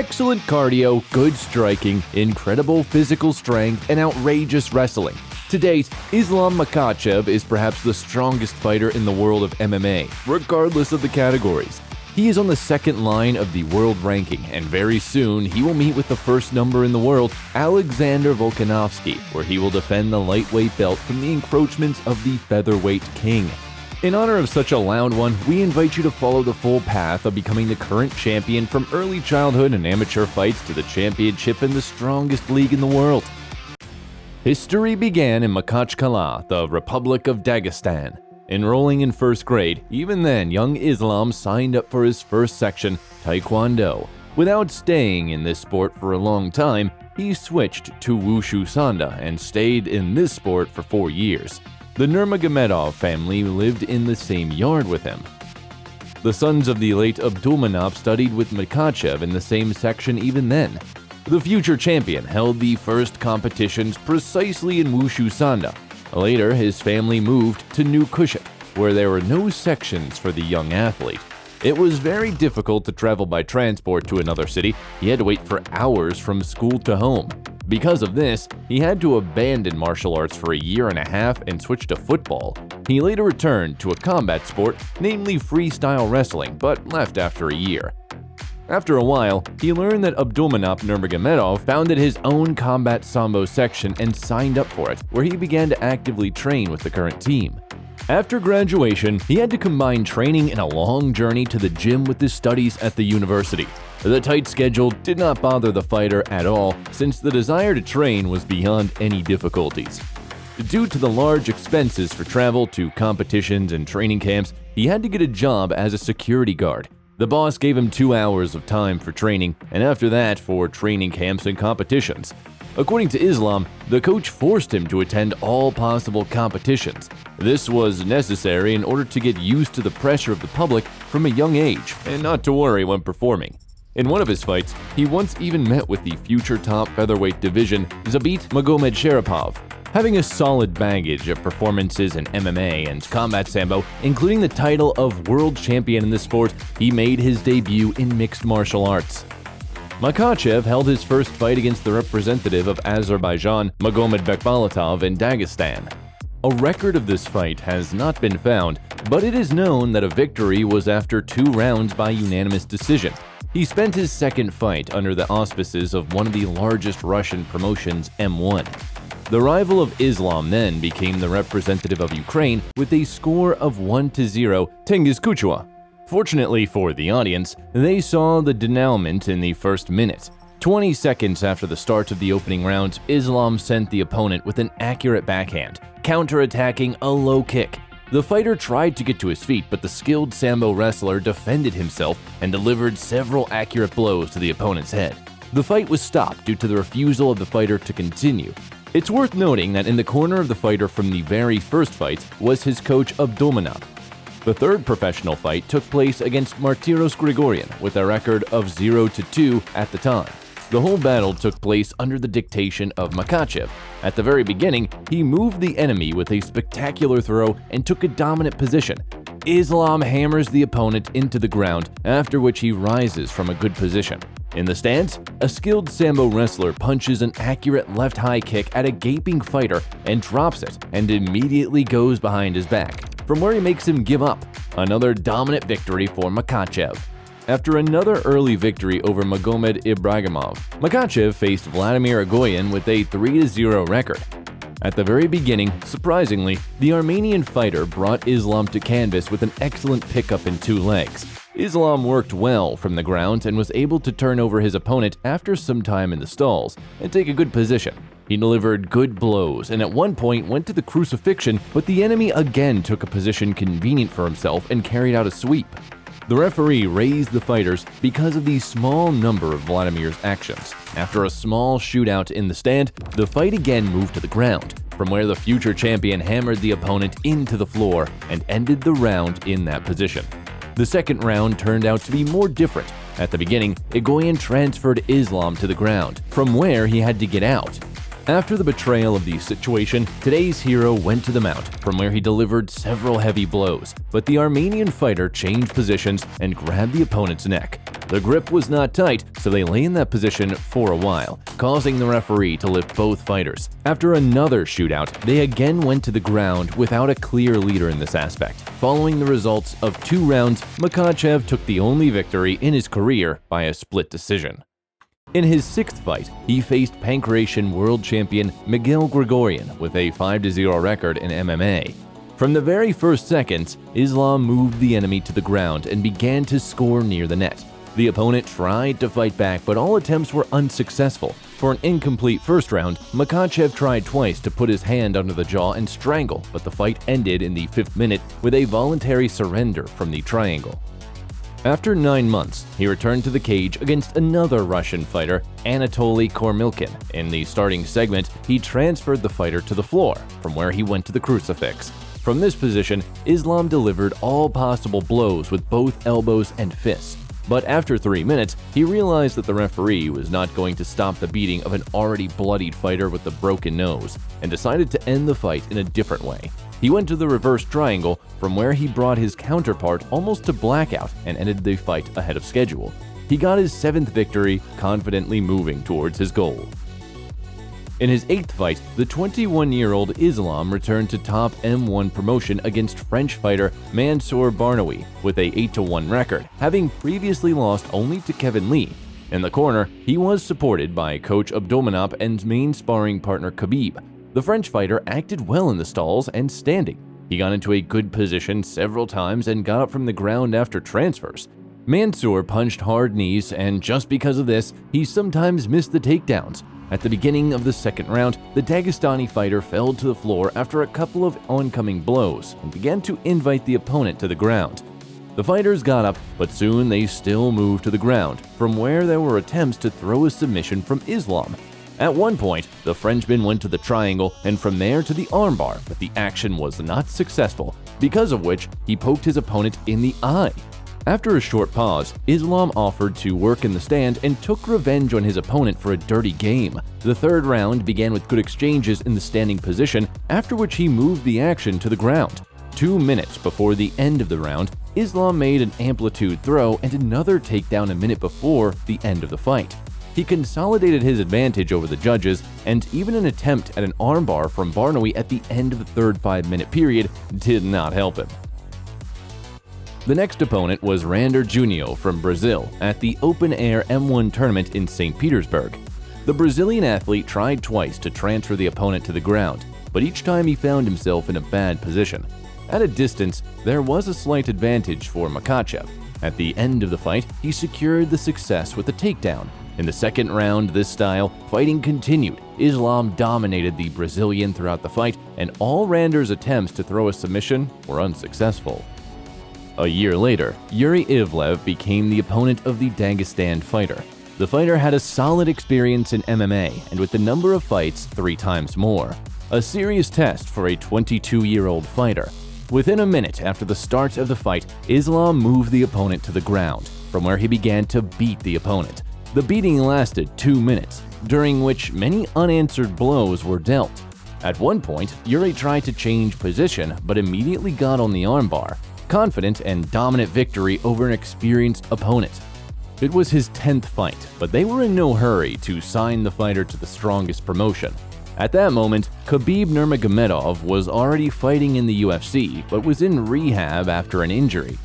excellent cardio, good striking, incredible physical strength, and outrageous wrestling. To date, Islam Makhachev is perhaps the strongest fighter in the world of MMA, regardless of the categories. He is on the second line of the world ranking, and very soon he will meet with the first number in the world, Alexander Volkanovski, where he will defend the lightweight belt from the encroachments of the featherweight king. In honor of such a loud one, we invite you to follow the full path of becoming the current champion from early childhood and amateur fights to the championship in the strongest league in the world. History began in Makhachev, the Republic of Dagestan. Enrolling in first grade, even then young Islam signed up for his first section, Taekwondo. Without staying in this sport for a long time, he switched to Wushu Sanda and stayed in this sport for 4 years. The Nurmagomedov family lived in the same yard with him. The sons of the late Abdulmanap studied with Makhachev in the same section even then. The future champion held the first competitions precisely in Wushu Sanda. Later, his family moved to New Kushik, where there were no sections for the young athlete. It was very difficult to travel by transport to another city. He had to wait for hours from school to home. Because of this, he had to abandon martial arts for a year and a half and switch to football. He later returned to a combat sport, namely freestyle wrestling, but left after a year. After a while, he learned that Abdulmanap Nurmagomedov founded his own combat sambo section and signed up for it, where he began to actively train with the current team. After graduation, he had to combine training and a long journey to the gym with his studies at the university. The tight schedule did not bother the fighter at all, since the desire to train was beyond any difficulties. Due to the large expenses for travel to competitions and training camps, he had to get a job as a security guard. The boss gave him 2 hours of time for training, and after that for training camps and competitions. According to Islam, the coach forced him to attend all possible competitions. This was necessary in order to get used to the pressure of the public from a young age, and not to worry when performing. In one of his fights, he once even met with the future top featherweight division, Zabit Magomedsharipov. Having a solid baggage of performances in MMA and combat sambo, including the title of world champion in the sport, he made his debut in mixed martial arts. Makhachev held his first fight against the representative of Azerbaijan, Magomed Bekbalatov, in Dagestan. A record of this fight has not been found, but it is known that a victory was after 2 rounds by unanimous decision. He spent his second fight under the auspices of one of the largest Russian promotions, M1. The rival of Islam then became the representative of Ukraine with a score of 1-0, Tengiz Kuchua. Fortunately for the audience, they saw the denouement in the first minute. 20 seconds after the start of the opening round, Islam sent the opponent with an accurate backhand, counter-attacking a low kick. The fighter tried to get to his feet, but the skilled sambo wrestler defended himself and delivered several accurate blows to the opponent's head. The fight was stopped due to the refusal of the fighter to continue. It's worth noting that in the corner of the fighter from the very first fight was his coach Abdulmanap. The third professional fight took place against Martiros Grigorian with a record of 0-2 at the time. The whole battle took place under the dictation of Makhachev. At the very beginning, he moved the enemy with a spectacular throw and took a dominant position. Islam hammers the opponent into the ground, after which he rises from a good position. In the stance, a skilled sambo wrestler punches an accurate left high kick at a gaping fighter and drops it, and immediately goes behind his back, from where he makes him give up. Another dominant victory for Makhachev. After another early victory over Magomed Ibragimov, Makhachev faced Vladimir Agoyan with a 3-0 record. At the very beginning, surprisingly, the Armenian fighter brought Islam to canvas with an excellent pickup in 2 legs. Islam worked well from the ground and was able to turn over his opponent after some time in the stalls and take a good position. He delivered good blows and at one point went to the crucifixion, but the enemy again took a position convenient for himself and carried out a sweep. The referee raised the fighters because of the small number of Vladimir's actions. After a small shootout in the stand, the fight again moved to the ground, from where the future champion hammered the opponent into the floor and ended the round in that position. The second round turned out to be more different. At the beginning, Egoyan transferred Islam to the ground, from where he had to get out. After the betrayal of the situation, today's hero went to the mount, from where he delivered several heavy blows, but the Armenian fighter changed positions and grabbed the opponent's neck. The grip was not tight, so they lay in that position for a while, causing the referee to lift both fighters. After another shootout, they again went to the ground without a clear leader in this aspect. Following the results of 2 rounds, Makhachev took the only victory in his career by a split decision. In his 6th fight, he faced Pancration world champion Miguel Grigorian with a 5-0 record in MMA. From the very first seconds, Islam moved the enemy to the ground and began to score near the net. The opponent tried to fight back, but all attempts were unsuccessful. For an incomplete first round, Makhachev tried twice to put his hand under the jaw and strangle, but the fight ended in the 5th minute with a voluntary surrender from the triangle. After 9 months, he returned to the cage against another Russian fighter, Anatoly Kormilkin. In the starting segment, he transferred the fighter to the floor, from where he went to the crucifix. From this position, Islam delivered all possible blows with both elbows and fists. But after 3 minutes, he realized that the referee was not going to stop the beating of an already bloodied fighter with a broken nose, and decided to end the fight in a different way. He went to the reverse triangle, from where he brought his counterpart almost to blackout and ended the fight ahead of schedule. He got his 7th victory, confidently moving towards his goal. In his 8th fight, the 21-year-old Islam returned to top M1 promotion against French fighter Mansour Barnaoui with a 8-1 record, having previously lost only to Kevin Lee. In the corner, he was supported by coach Abdominop and main sparring partner Khabib. The French fighter acted well in the stalls and standing. He got into a good position several times and got up from the ground after transfers. Mansour punched hard knees, and just because of this, he sometimes missed the takedowns. At the beginning of the 2nd round, the Dagestani fighter fell to the floor after a couple of oncoming blows and began to invite the opponent to the ground. The fighters got up, but soon they still moved to the ground, from where there were attempts to throw a submission from Islam. At one point, the Frenchman went to the triangle and from there to the armbar, but the action was not successful, because of which he poked his opponent in the eye. After a short pause, Islam offered to work in the stand and took revenge on his opponent for a dirty game. The 3rd round began with good exchanges in the standing position, after which he moved the action to the ground. 2 minutes before the end of the round, Islam made an amplitude throw and another takedown a minute before the end of the fight. He consolidated his advantage over the judges, and even an attempt at an armbar from Barnaoui at the end of the 3rd 5-minute period did not help him. The next opponent was Rander Junio from Brazil at the open-air M1 tournament in St. Petersburg. The Brazilian athlete tried twice to transfer the opponent to the ground, but each time he found himself in a bad position. At a distance, there was a slight advantage for Makhachev. At the end of the fight, he secured the success with a takedown. In the 2nd round, this style fighting continued. Islam dominated the Brazilian throughout the fight, and all Rander's attempts to throw a submission were unsuccessful. A year later, Yuri Ivlev became the opponent of the Dagestan fighter. The fighter had a solid experience in MMA, and with the number of fights 3 times more. A serious test for a 22-year-old fighter. Within a minute after the start of the fight, Islam moved the opponent to the ground, from where he began to beat the opponent. The beating lasted 2 minutes, during which many unanswered blows were dealt. At one point, Yuri tried to change position, but immediately got on the armbar. Confident and dominant victory over an experienced opponent. It was his 10th fight, but they were in no hurry to sign the fighter to the strongest promotion. At that moment, Khabib Nurmagomedov was already fighting in the UFC, but was in rehab after an injury.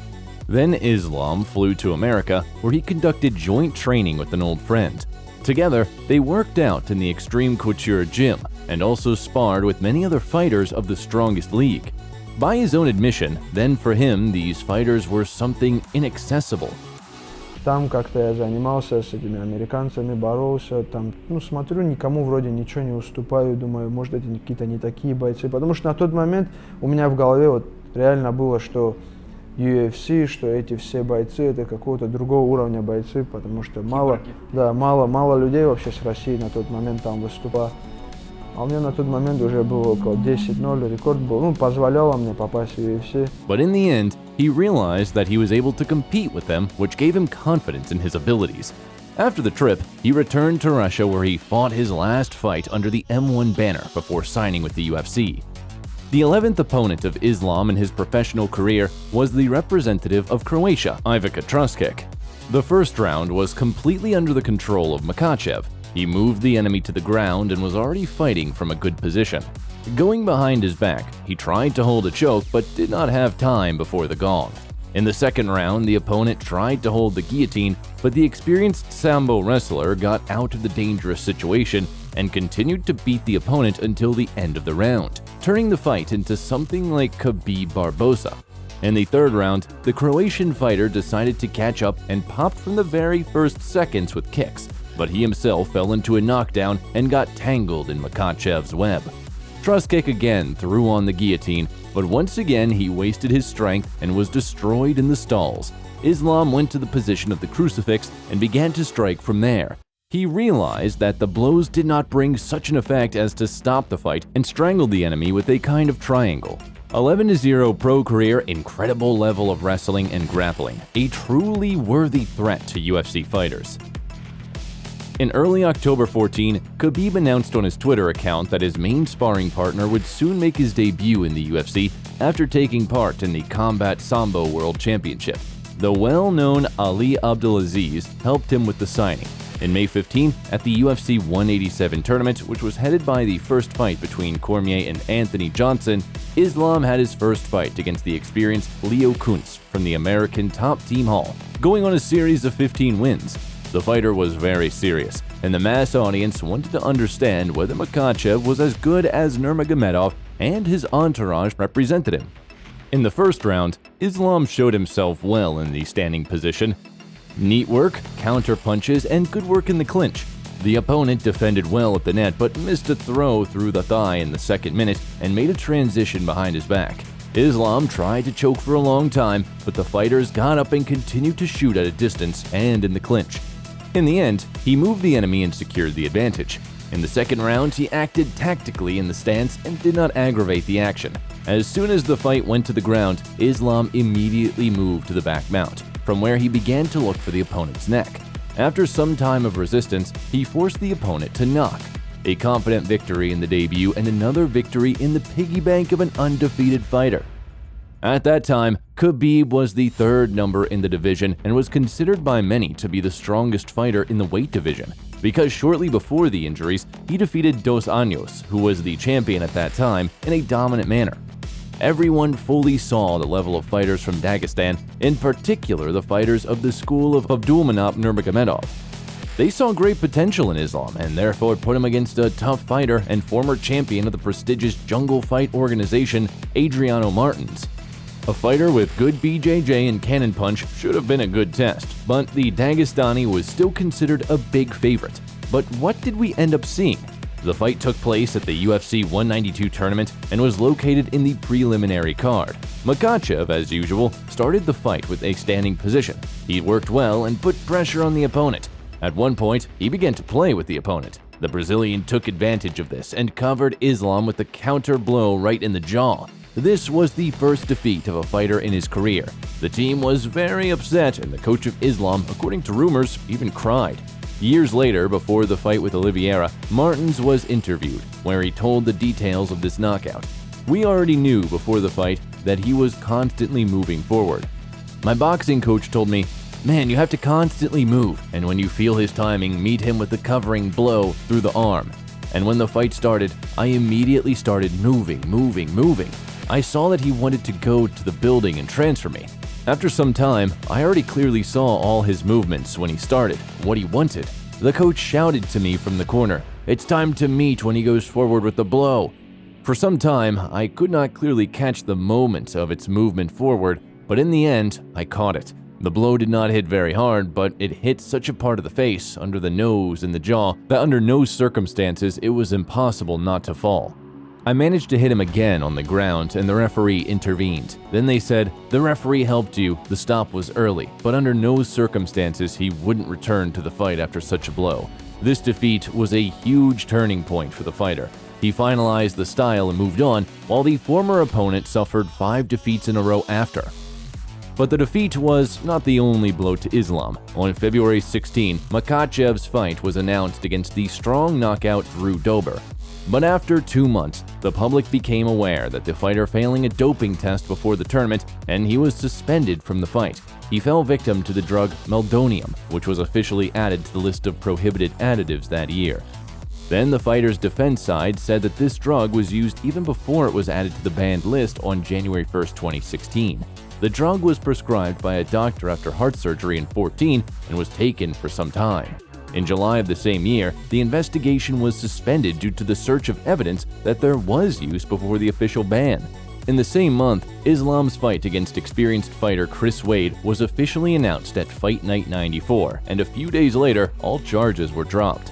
Then Islam flew to America, where he conducted joint training with an old friend. Together, they worked out in the Extreme Couture gym and also sparred with many other fighters of the strongest league. By his own admission, then for him, these fighters were something inaccessible. Там как-то я занимался с этими американцами, боролся, там, смотрю, никому вроде ничего не уступаю, думаю, может, эти какие-то не такие бойцы, потому что на тот момент у меня в голове вот реально было, что UFC, что эти все бойцы, это какого-то другого уровня бойцы, потому что мало людей вообще с России на тот момент там выступало. А у меня на тот момент уже было около 10-0, рекорд был, позволяло мне попасть в UFC. But in the end, he realized that he was able to compete with them, which gave him confidence in his abilities. After the trip, he returned to Russia where he fought his last fight under the M1 banner before signing with the UFC. The 11th opponent of Islam in his professional career was the representative of Croatia, Ivica Truskic. The first round was completely under the control of Makhachev. He moved the enemy to the ground and was already fighting from a good position. Going behind his back, he tried to hold a choke but did not have time before the gong. In the second round, the opponent tried to hold the guillotine, but the experienced Sambo wrestler got out of the dangerous situation and continued to beat the opponent until the end of the round, turning the fight into something like Khabib Barbosa. In the third round, the Croatian fighter decided to catch up and popped from the very first seconds with kicks, but he himself fell into a knockdown and got tangled in Makhachev's web. Truskic again threw on the guillotine, but once again he wasted his strength and was destroyed in the stalls. Islam went to the position of the crucifix and began to strike from there. He realized that the blows did not bring such an effect as to stop the fight and strangled the enemy with a kind of triangle. 11-0 pro career, incredible level of wrestling and grappling, a truly worthy threat to UFC fighters. In early October 14, Khabib announced on his Twitter account that his main sparring partner would soon make his debut in the UFC after taking part in the Combat Sambo World Championship. The well-known Ali Abdelaziz helped him with the signing. In May 15, at the UFC 187 tournament, which was headed by the first fight between Cormier and Anthony Johnson, Islam had his first fight against the experienced Leo Kuntz from the American Top Team Hall, going on a series of 15 wins. The fighter was very serious, and the mass audience wanted to understand whether Makhachev was as good as Nurmagomedov and his entourage represented him. In the first round, Islam showed himself well in the standing position. Neat work, counter punches, and good work in the clinch. The opponent defended well at the net but missed a throw through the thigh in the second minute and made a transition behind his back. Islam tried to choke for a long time, but the fighters got up and continued to shoot at a distance and in the clinch. In the end, he moved the enemy and secured the advantage. In the second round, he acted tactically in the stance and did not aggravate the action. As soon as the fight went to the ground, Islam immediately moved to the back mount, from where he began to look for the opponent's neck. After some time of resistance, he forced the opponent to knock. A confident victory in the debut and another victory in the piggy bank of an undefeated fighter. At that time, Khabib was the third number in the division and was considered by many to be the strongest fighter in the weight division, because shortly before the injuries, he defeated Dos Anjos, who was the champion at that time, in a dominant manner. Everyone fully saw the level of fighters from Dagestan, in particular the fighters of the school of Abdulmanap Nurmagomedov. They saw great potential in Islam and therefore put him against a tough fighter and former champion of the prestigious jungle fight organization, Adriano Martins. A fighter with good BJJ and cannon punch should have been a good test, but the Dagestani was still considered a big favorite. But what did we end up seeing? The fight took place at the UFC 192 tournament and was located in the preliminary card. Makhachev, as usual, started the fight with a standing position. He worked well and put pressure on the opponent. At one point, he began to play with the opponent. The Brazilian took advantage of this and covered Islam with a counter blow right in the jaw. This was the first defeat of a fighter in his career. The team was very upset, and the coach of Islam, according to rumors, even cried. Years later, before the fight with Oliveira, Martins was interviewed, where he told the details of this knockout. We already knew before the fight that he was constantly moving forward. My boxing coach told me, "Man, you have to constantly move, and when you feel his timing, meet him with the covering blow through the arm." And when the fight started, I immediately started moving. I saw that he wanted to go to the building and transfer me. After some time, I already clearly saw all his movements when he started, what he wanted. The coach shouted to me from the corner, "It's time to meet when he goes forward with the blow." For some time, I could not clearly catch the moment of its movement forward, but in the end, I caught it. The blow did not hit very hard, but it hit such a part of the face, under the nose and the jaw, that under no circumstances it was impossible not to fall. I managed to hit him again on the ground and the referee intervened. Then they said, "The referee helped you, the stop was early, but under no circumstances he wouldn't return to the fight after such a blow." This defeat was a huge turning point for the fighter. He finalized the style and moved on, while the former opponent suffered 5 defeats in a row after. But the defeat was not the only blow to Islam. On February 16, Makhachev's fight was announced against the strong knockout Drew Dober. But after 2 months, the public became aware that the fighter failing a doping test before the tournament, and he was suspended from the fight. He fell victim to the drug meldonium, which was officially added to the list of prohibited additives that year. Then the fighter's defense side said that this drug was used even before it was added to the banned list on January 1, 2016. The drug was prescribed by a doctor after heart surgery in 2014 and was taken for some time. In July of the same year, the investigation was suspended due to the search of evidence that there was use before the official ban. In the same month, Islam's fight against experienced fighter Chris Wade was officially announced at Fight Night 94, and a few days later, all charges were dropped.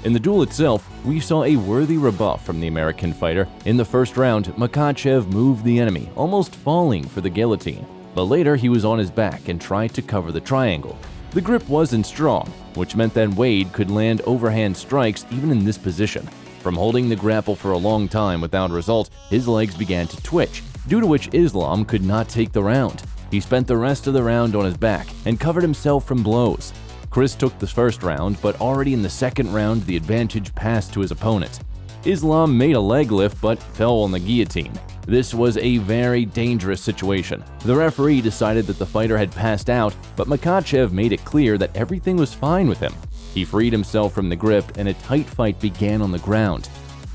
In the duel itself, we saw a worthy rebuff from the American fighter. In the first round, Makhachev moved the enemy, almost falling for the guillotine, but later he was on his back and tried to cover the triangle. The grip wasn't strong, which meant that Wade could land overhand strikes even in this position. From holding the grapple for a long time without result, his legs began to twitch, due to which Islam could not take the round. He spent the rest of the round on his back and covered himself from blows. Chris took the first round, but already in the second round the advantage passed to his opponent. Islam made a leg lift but fell on the guillotine. This was a very dangerous situation. The referee decided that the fighter had passed out, but Makhachev made it clear that everything was fine with him. He freed himself from the grip and a tight fight began on the ground.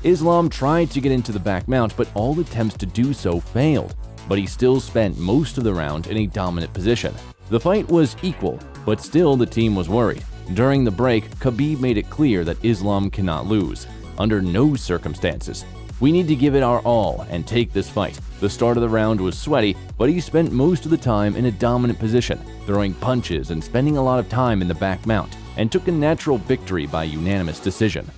Islam tried to get into the back mount, but all attempts to do so failed. But he still spent most of the round in a dominant position. The fight was equal, but still the team was worried. During the break, Khabib made it clear that Islam cannot lose. Under no circumstances. We need to give it our all and take this fight. The start of the round was sweaty, but he spent most of the time in a dominant position, throwing punches and spending a lot of time in the back mount, and took a natural victory by unanimous decision.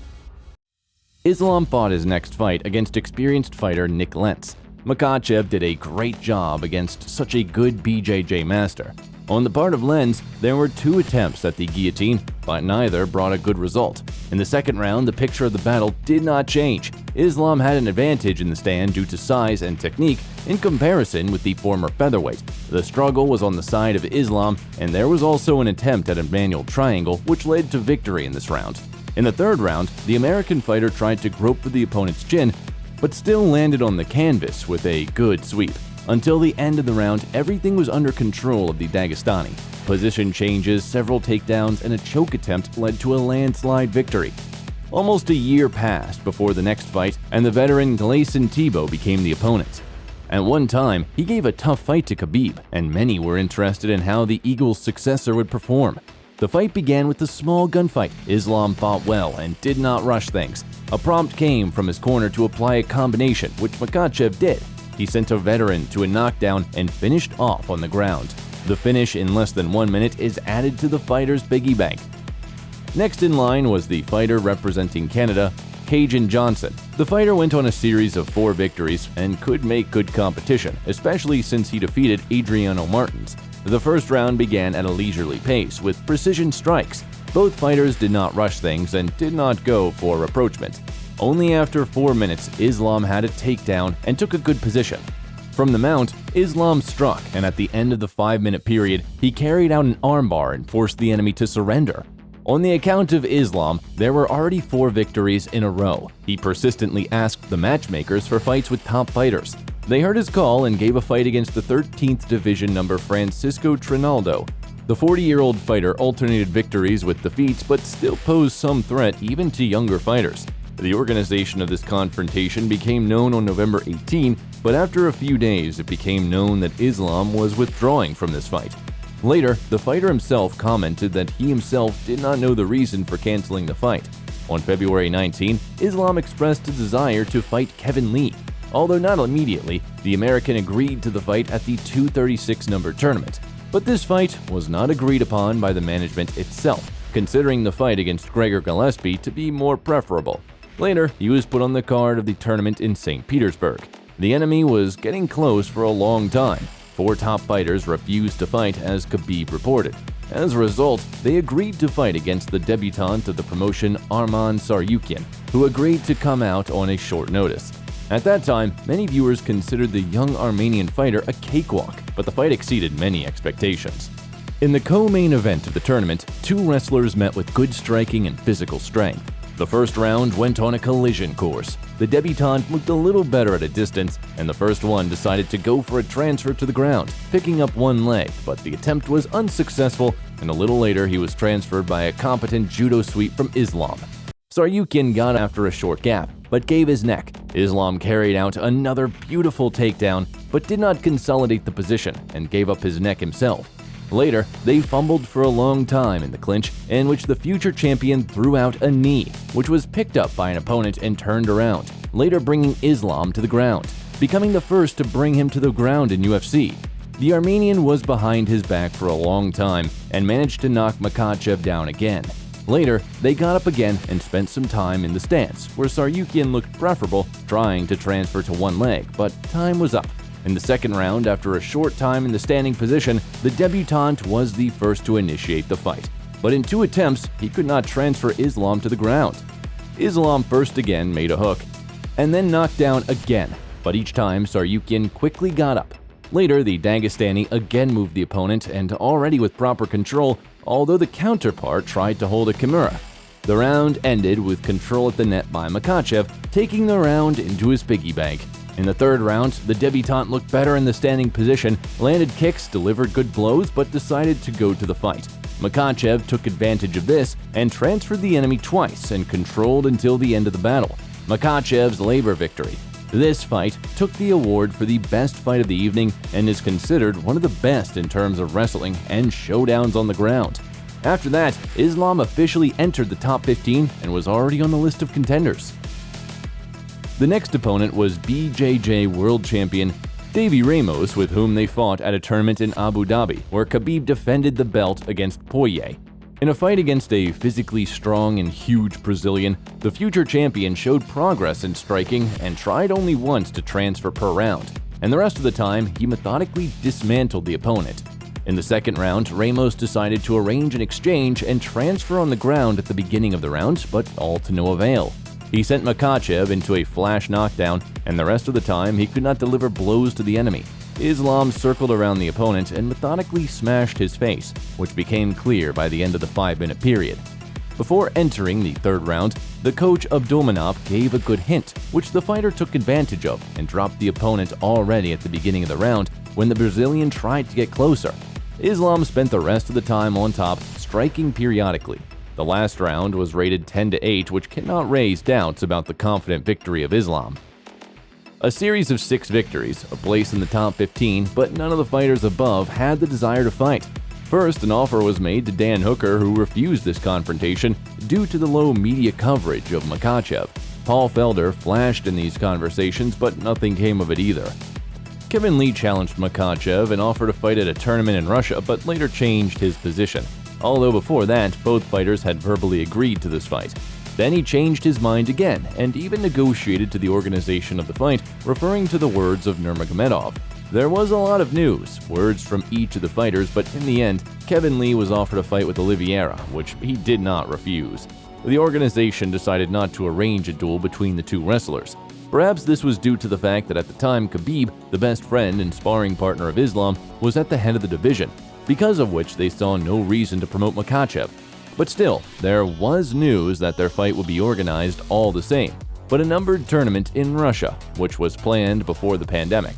Islam fought his next fight against experienced fighter Nick Lentz. Makhachev did a great job against such a good BJJ master. On the part of Lentz, there were 2 attempts at the guillotine, but neither brought a good result. In the second round, the picture of the battle did not change. Islam had an advantage in the stand due to size and technique in comparison with the former featherweight. The struggle was on the side of Islam, and there was also an attempt at a manual triangle, which led to victory in this round. In the third round, the American fighter tried to grope for the opponent's chin, but still landed on the canvas with a good sweep. Until the end of the round, everything was under control of the Dagestani. Position changes, several takedowns, and a choke attempt led to a landslide victory. Almost a year passed before the next fight, and the veteran Gleison Tibau became the opponent. At one time, he gave a tough fight to Khabib, and many were interested in how the Eagle's successor would perform. The fight began with a small gunfight. Islam fought well and did not rush things. A prompt came from his corner to apply a combination, which Makhachev did. He sent a veteran to a knockdown and finished off on the ground. The finish in less than 1 minute is added to the fighter's piggy bank. Next in line was the fighter representing Canada, Cajun Johnson. The fighter went on a series of 4 victories and could make good competition, especially since he defeated Adriano Martins. The first round began at a leisurely pace with precision strikes. Both fighters did not rush things and did not go for rapprochement. Only after 4 minutes, Islam had a takedown and took a good position. From the mount, Islam struck, and at the end of the 5-minute period, he carried out an armbar and forced the enemy to surrender. On the account of Islam, there were already 4 victories in a row. He persistently asked the matchmakers for fights with top fighters. They heard his call and gave a fight against the 13th Division number Francisco Trinaldo. The 40-year-old fighter alternated victories with defeats, but still posed some threat even to younger fighters. The organization of this confrontation became known on November 18, but after a few days it became known that Islam was withdrawing from this fight. Later, the fighter himself commented that he himself did not know the reason for canceling the fight. On February 19, Islam expressed a desire to fight Kevin Lee. Although not immediately, the American agreed to the fight at the 236 number tournament. But this fight was not agreed upon by the management itself, considering the fight against Gregor Gillespie to be more preferable. Later, he was put on the card of the tournament in St. Petersburg. The enemy was getting close for a long time. 4 top fighters refused to fight, as Khabib reported. As a result, they agreed to fight against the debutant of the promotion, Arman Tsarukyan, who agreed to come out on a short notice. At that time, many viewers considered the young Armenian fighter a cakewalk, but the fight exceeded many expectations. In the co-main event of the tournament, two wrestlers met with good striking and physical strength. The first round went on a collision course. The debutante looked a little better at a distance, and the first one decided to go for a transfer to the ground, picking up one leg, but the attempt was unsuccessful, and a little later he was transferred by a competent judo sweep from Islam. Tsarukyan got after a short gap, but gave his neck. Islam carried out another beautiful takedown, but did not consolidate the position and gave up his neck himself. Later, they fumbled for a long time in the clinch, in which the future champion threw out a knee, which was picked up by an opponent and turned around, later bringing Islam to the ground, becoming the first to bring him to the ground in UFC. The Armenian was behind his back for a long time and managed to knock Makhachev down again. Later, they got up again and spent some time in the stance, where Tsarukyan looked preferable, trying to transfer to one leg, but time was up. In the second round, after a short time in the standing position, the debutante was the first to initiate the fight. But in 2 attempts, he could not transfer Islam to the ground. Islam first again made a hook, and then knocked down again, but each time Tsarukyan quickly got up. Later, the Dagestani again moved the opponent, and already with proper control, although the counterpart tried to hold a kimura. The round ended with control at the net by Makhachev, taking the round into his piggy bank. In the third round, the debutante looked better in the standing position, landed kicks, delivered good blows, but decided to go to the fight. Makhachev took advantage of this and transferred the enemy twice and controlled until the end of the battle. Makhachev's labor victory. This fight took the award for the best fight of the evening and is considered one of the best in terms of wrestling and showdowns on the ground. After that, Islam officially entered the top 15 and was already on the list of contenders. The next opponent was BJJ World Champion Davy Ramos, with whom they fought at a tournament in Abu Dhabi, where Khabib defended the belt against Poirier. In a fight against a physically strong and huge Brazilian, the future champion showed progress in striking and tried only once to transfer per round, and the rest of the time he methodically dismantled the opponent. In the second round, Ramos decided to arrange an exchange and transfer on the ground at the beginning of the round, but all to no avail. He sent Makhachev into a flash knockdown, and the rest of the time he could not deliver blows to the enemy. Islam circled around the opponent and methodically smashed his face, which became clear by the end of the 5-minute period. Before entering the third round, the coach Abdulmanap gave a good hint, which the fighter took advantage of and dropped the opponent already at the beginning of the round when the Brazilian tried to get closer. Islam spent the rest of the time on top, striking periodically. The last round was rated 10-8, which cannot raise doubts about the confident victory of Islam. A series of 6 victories, a place in the top 15, but none of the fighters above had the desire to fight. First, an offer was made to Dan Hooker, who refused this confrontation due to the low media coverage of Makhachev. Paul Felder flashed in these conversations, but nothing came of it either. Kevin Lee challenged Makhachev and offered a fight at a tournament in Russia, but later changed his position. Although before that, both fighters had verbally agreed to this fight. Then he changed his mind again and even negotiated to the organization of the fight, referring to the words of Nurmagomedov. There was a lot of news, words from each of the fighters, but in the end, Kevin Lee was offered a fight with Oliveira, which he did not refuse. The organization decided not to arrange a duel between the two wrestlers. Perhaps this was due to the fact that at the time Khabib, the best friend and sparring partner of Islam, was at the head of the division, because of which they saw no reason to promote Makhachev. But still, there was news that their fight would be organized all the same, but a numbered tournament in Russia, which was planned before the pandemic.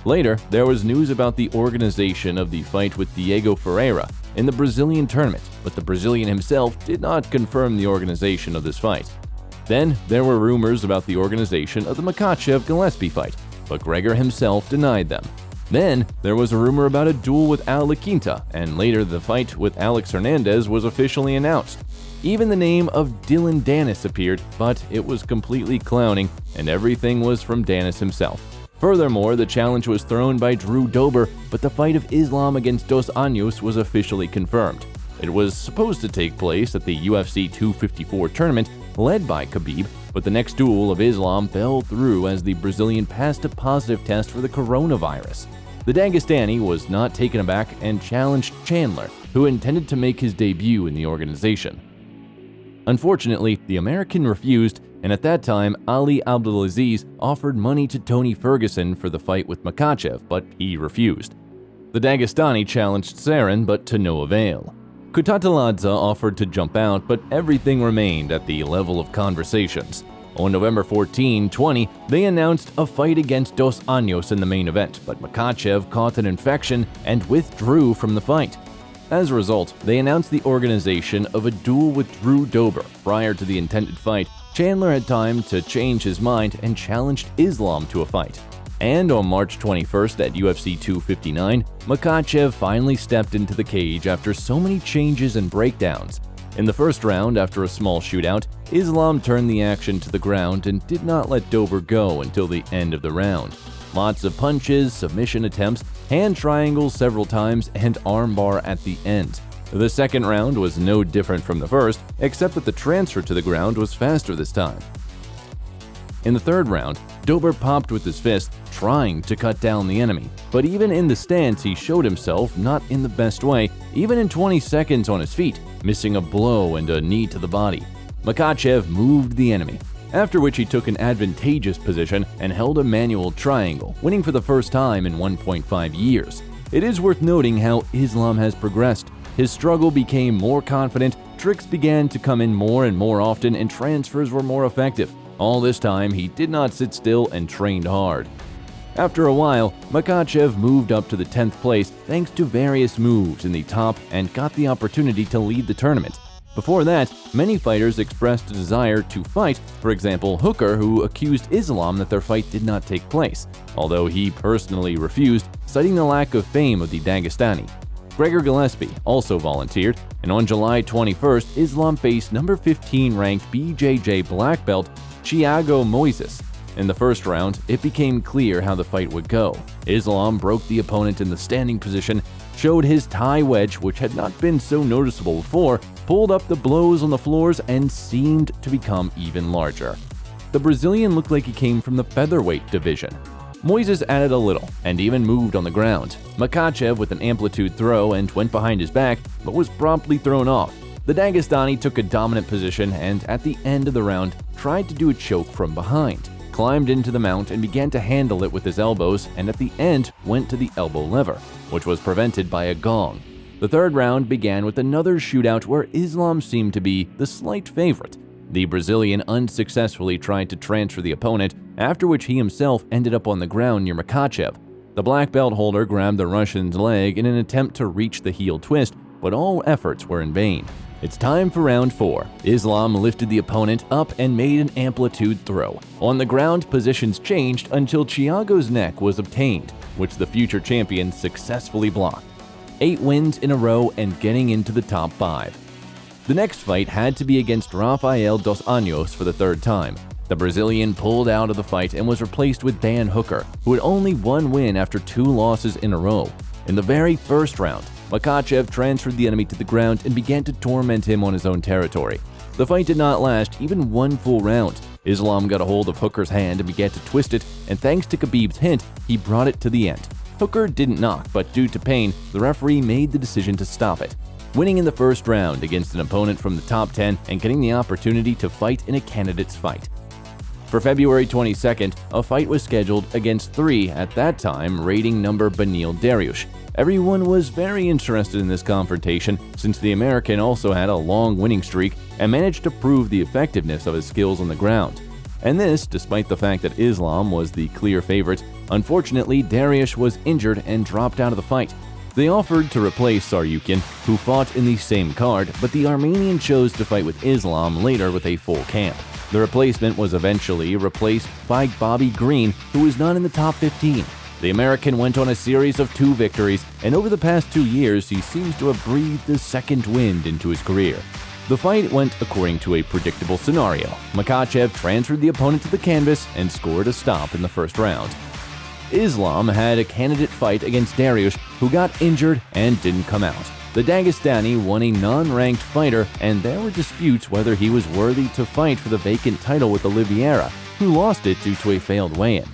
Later, there was news about the organization of the fight with Diego Ferreira in the Brazilian tournament, but the Brazilian himself did not confirm the organization of this fight. Then, there were rumors about the organization of the Makhachev-Gillespie fight, but Gregor himself denied them. Then, there was a rumor about a duel with Al La Quinta, and later the fight with Alex Hernandez was officially announced. Even the name of Dylan Danis appeared, but it was completely clowning, and everything was from Danis himself. Furthermore, the challenge was thrown by Drew Dober, but the fight of Islam against Dos Anjos was officially confirmed. It was supposed to take place at the UFC 254 tournament led by Khabib, but the next duel of Islam fell through as the Brazilian passed a positive test for the coronavirus. The Dagestani was not taken aback and challenged Chandler, who intended to make his debut in the organization. Unfortunately, the American refused, and at that time, Ali Abdulaziz offered money to Tony Ferguson for the fight with Makhachev, but he refused. The Dagestani challenged Sarin, but to no avail. Kutateladze offered to jump out, but everything remained at the level of conversations. On November 14, 20, they announced a fight against Dos Anjos in the main event, but Makhachev caught an infection and withdrew from the fight. As a result, they announced the organization of a duel with Drew Dober. Prior to the intended fight, Chandler had time to change his mind and challenged Islam to a fight. And on March 21st at UFC 259, Makhachev finally stepped into the cage after so many changes and breakdowns. In the first round, after a small shootout, Islam turned the action to the ground and did not let Dober go until the end of the round. Lots of punches, submission attempts, hand triangles several times, and armbar at the end. The second round was no different from the first, except that the transfer to the ground was faster this time. In the third round, Dober popped with his fist, trying to cut down the enemy. But even in the stance, he showed himself not in the best way, even in 20 seconds on his feet, missing a blow and a knee to the body. Makhachev moved the enemy, after which he took an advantageous position and held a manual triangle, winning for the first time in 1.5 years. It is worth noting how Islam has progressed. His struggle became more confident, tricks began to come in more and more often, and transfers were more effective. All this time, he did not sit still and trained hard. After a while, Makhachev moved up to the 10th place thanks to various moves in the top and got the opportunity to lead the tournament. Before that, many fighters expressed a desire to fight, for example Hooker, who accused Islam that their fight did not take place, although he personally refused, citing the lack of fame of the Dagestani. Gregor Gillespie also volunteered, and on July 21st, Islam faced number 15 ranked BJJ black belt Thiago Moises. In the first round, it became clear how the fight would go. Islam broke the opponent in the standing position, showed his Thai wedge, which had not been so noticeable before, pulled up the blows on the floors, and seemed to become even larger. The Brazilian looked like he came from the featherweight division. Moises added a little, and even moved on the ground. Makhachev with an amplitude throw and went behind his back, but was promptly thrown off. The Dagestani took a dominant position and, at the end of the round, tried to do a choke from behind, climbed into the mount and began to handle it with his elbows, and at the end went to the elbow lever, which was prevented by a gong. The third round began with another shootout where Islam seemed to be the slight favorite. The Brazilian unsuccessfully tried to transfer the opponent, after which he himself ended up on the ground near Makhachev. The black belt holder grabbed the Russian's leg in an attempt to reach the heel twist, but all efforts were in vain. It's time for round 4. Islam lifted the opponent up and made an amplitude throw. On the ground, positions changed until Thiago's neck was obtained, which the future champion successfully blocked. 8 wins in a row and getting into the top 5. The next fight had to be against Rafael Dos Anjos for the third time. The Brazilian pulled out of the fight and was replaced with Dan Hooker, who had only 1 win after 2 losses in a row. In the very first round, Makhachev transferred the enemy to the ground and began to torment him on his own territory. The fight did not last even 1 full round. Islam got a hold of Hooker's hand and began to twist it, and thanks to Khabib's hint, he brought it to the end. Hooker didn't knock, but due to pain, the referee made the decision to stop it, winning in the first round against an opponent from the top 10 and getting the opportunity to fight in a candidate's fight. For February 22nd, a fight was scheduled against 3 at that time rating number Beneil Dariush. Everyone was very interested in this confrontation since the American also had a long winning streak and managed to prove the effectiveness of his skills on the ground. And this, despite the fact that Islam was the clear favorite. Unfortunately, Dariush was injured and dropped out of the fight. They offered to replace Saryukin, who fought in the same card, but the Armenian chose to fight with Islam later with a full camp. The replacement was eventually replaced by Bobby Green, who was not in the top 15. The American went on a series of 2 victories, and over the past 2 years, he seems to have breathed the second wind into his career. The fight went according to a predictable scenario. Makhachev transferred the opponent to the canvas and scored a stop in the first round. Islam had a candidate fight against Dariush, who got injured and didn't come out. The Dagestani won a non-ranked fighter, and there were disputes whether he was worthy to fight for the vacant title with Oliveira, who lost it due to a failed weigh-in.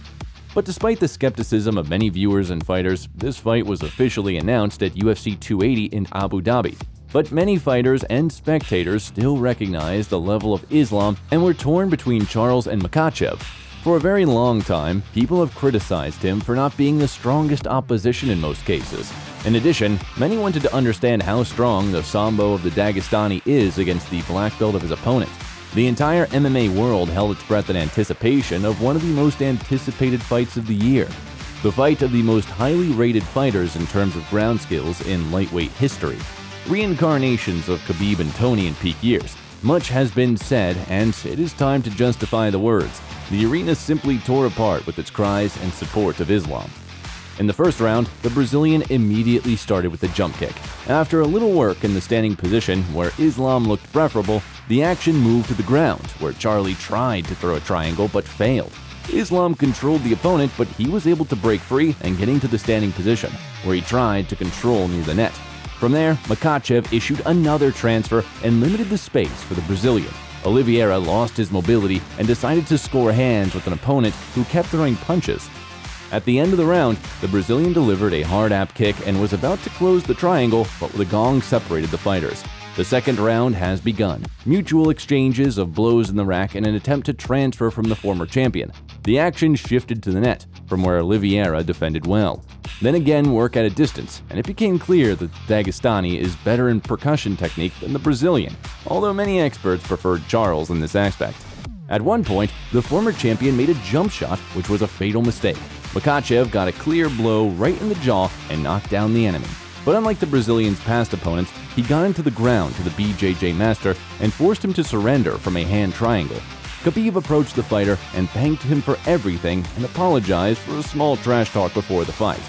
But despite the skepticism of many viewers and fighters, this fight was officially announced at UFC 280 in Abu Dhabi. But many fighters and spectators still recognized the level of Islam and were torn between Charles and Makhachev. For a very long time, people have criticized him for not being the strongest opposition in most cases. In addition, many wanted to understand how strong the Sambo of the Dagestani is against the black belt of his opponent. The entire MMA world held its breath in anticipation of one of the most anticipated fights of the year. The fight of the most highly rated fighters in terms of ground skills in lightweight history. Reincarnations of Khabib and Tony in peak years. Much has been said, and it is time to justify the words. The arena simply tore apart with its cries and support of Islam. In the first round, the Brazilian immediately started with a jump kick. After a little work in the standing position where Islam looked preferable, the action moved to the ground, where Charlie tried to throw a triangle but failed. Islam controlled the opponent, but he was able to break free and get into the standing position, where he tried to control near the net. From there, Makhachev issued another transfer and limited the space for the Brazilian. Oliveira lost his mobility and decided to score hands with an opponent who kept throwing punches. At the end of the round, the Brazilian delivered a hard ab kick and was about to close the triangle, but the gong separated the fighters. The second round has begun. Mutual exchanges of blows in the rack in an attempt to transfer from the former champion. The action shifted to the net, from where Oliveira defended well. Then again, work at a distance, and it became clear that the Dagestani is better in percussion technique than the Brazilian, although many experts preferred Charles in this aspect. At one point, the former champion made a jump shot, which was a fatal mistake. Makhachev got a clear blow right in the jaw and knocked down the enemy. But unlike the Brazilian's past opponents, he got into the ground to the BJJ master and forced him to surrender from a hand triangle. Khabib approached the fighter and thanked him for everything and apologized for a small trash talk before the fight.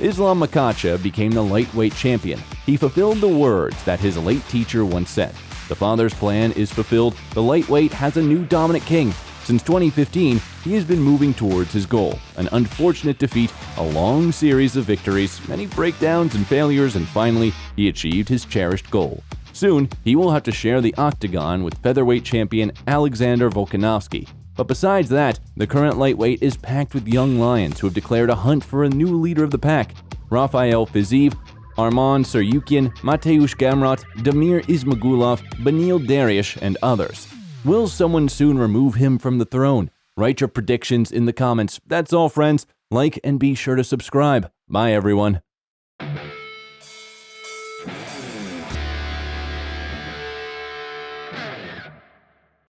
Islam Makhachev became the lightweight champion. He fulfilled the words that his late teacher once said. The father's plan is fulfilled. The lightweight has a new dominant king. Since 2015, he has been moving towards his goal. An unfortunate defeat, a long series of victories, many breakdowns and failures, and finally, he achieved his cherished goal. Soon, he will have to share the octagon with featherweight champion Alexander Volkanovski. But besides that, the current lightweight is packed with young lions who have declared a hunt for a new leader of the pack. Rafael Fiziev, Arman Saryukian, Mateusz Gamrot, Damir Ismagulov, Benil Dariush, and others. Will someone soon remove him from the throne? Write your predictions in the comments. That's all, friends. Like and be sure to subscribe. Bye, everyone.